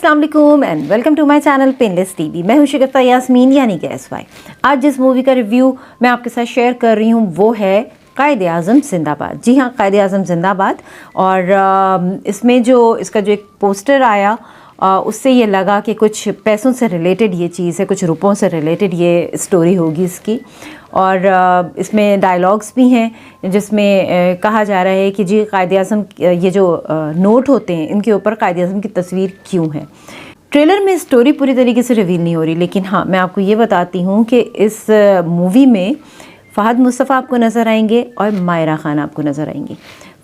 अस्सलाम वालेकुम and welcome to my channel painless TV. मैं हूं शगुफ्ता यास्मीन यानी कि एसवाई। आज जिस मूवी का रिव्यू मैं आपके साथ शेयर कर रही हूं वो है कायद-ए-आज़म जिंदाबाद। जी हाँ, कायद-ए-आज़म जिंदाबाद। और इसमें जो इसका जो एक पोस्टर आया उससे ये लगा कि कुछ पैसों से रिलेटेड ये चीज़ है, कुछ रुपयों से रिलेटेड ये स्टोरी होगी इसकी। और इसमें डायलॉग्स भी हैं जिसमें कहा जा रहा है कि जी कायद-ए-आज़म ये जो नोट होते हैं इनके ऊपर कायद-ए-आज़म की तस्वीर क्यों है। ट्रेलर में स्टोरी पूरी तरीके से रिवील नहीं हो रही, लेकिन हाँ मैं आपको ये बताती हूँ कि इस मूवी में फ़हद मुस्तफ़ा आपको नज़र आएंगे और मायरा खान आपको नज़र आएंगी।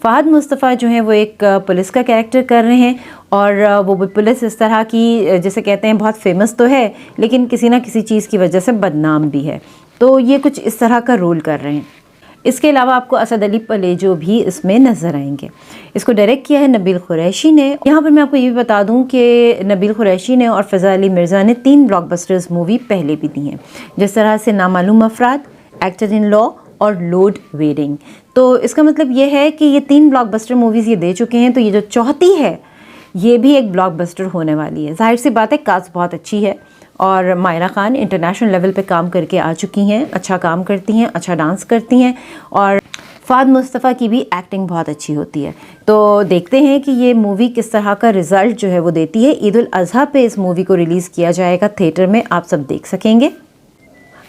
फ़हद मुस्तफ़ा जो है वो एक पुलिस का कैरेक्टर कर रहे हैं और वो पुलिस इस तरह की जैसे कहते हैं बहुत फेमस तो है लेकिन किसी ना किसी चीज़ की वजह से बदनाम भी है, तो ये कुछ इस तरह का रोल कर रहे हैं। इसके अलावा आपको असद अली पलेजो भी इसमें नज़र आएंगे। इसको डायरेक्ट किया है नबील कुरैशी ने। यहाँ पर मैं आपको ये भी बता दूँ कि नबील कुरैशी ने और फ़ज़ा अली मिर्ज़ा ने 3 ब्लॉकबस्टर्स मूवी पहले भी दी हैं, जिस तरह से नामालूम अफराद, एक्टर इन लॉ और लोड वेडिंग। तो इसका मतलब ये है कि ये 3 ब्लॉकबस्टर मूवीज़ ये दे चुके हैं, तो ये जो चौथी है ये भी एक ब्लॉकबस्टर होने वाली है। जाहिर सी बात है कास्ट बहुत अच्छी है और मायरा खान इंटरनेशनल लेवल पे काम करके आ चुकी हैं, अच्छा काम करती हैं, अच्छा डांस करती हैं और फ़हद मुस्तफ़ा की भी एक्टिंग बहुत अच्छी होती है। तो देखते हैं कि ये मूवी किस तरह का रिज़ल्ट जो है वो देती है। ईद उल अज़हा पे इस मूवी को रिलीज़ किया जाएगा, थिएटर में आप सब देख सकेंगे।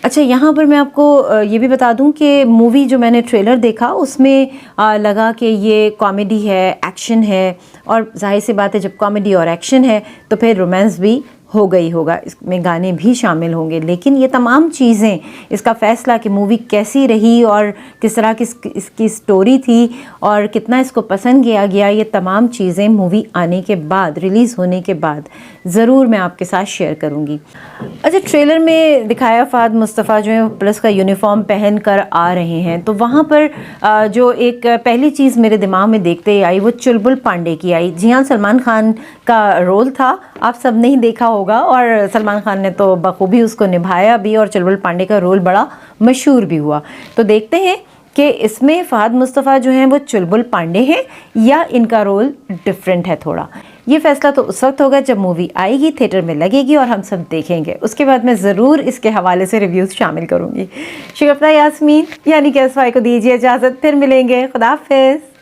अच्छा, यहाँ पर मैं आपको ये भी बता दूं कि मूवी जो मैंने ट्रेलर देखा उसमें लगा कि ये कॉमेडी है, एक्शन है, और जाहिर सी बात है जब कॉमेडी और एक्शन है तो फिर रोमांस भी होगा, इसमें गाने भी शामिल होंगे। लेकिन ये तमाम चीज़ें, इसका फ़ैसला कि मूवी कैसी रही और किस तरह की इसकी स्टोरी थी और कितना इसको पसंद किया गया, ये तमाम चीज़ें मूवी आने के बाद, रिलीज़ होने के बाद ज़रूर मैं आपके साथ शेयर करूँगी। अच्छा, ट्रेलर में दिखाया फ़हद मुस्तफ़ा जो है पुलिस का यूनिफॉर्म पहन कर आ रहे हैं, तो वहाँ पर जो एक पहली चीज़ मेरे दिमाग में देखते ही आई वो चुलबुल पांडे की आई। जी हाँ, सलमान खान का रोल था, आप सब ने ही देखा होगा और सलमान खान ने तो बखूबी उसको निभाया भी और चुलबुल पांडे का रोल बड़ा मशहूर भी हुआ। तो देखते हैं कि इसमें फ़हद मुस्तफ़ा जो हैं वो चुलबुल पांडे हैं या इनका रोल डिफरेंट है थोड़ा। ये फ़ैसला तो उस वक्त होगा जब मूवी आएगी, थिएटर में लगेगी और हम सब देखेंगे। उसके बाद मैं ज़रूर इसके हवाले से रिव्यूज़ शामिल करूँगी। शगुफ्ता यास्मीन यानी कि एसवाई को दीजिए इजाज़त, फिर मिलेंगे। खुदा हाफ़िज़।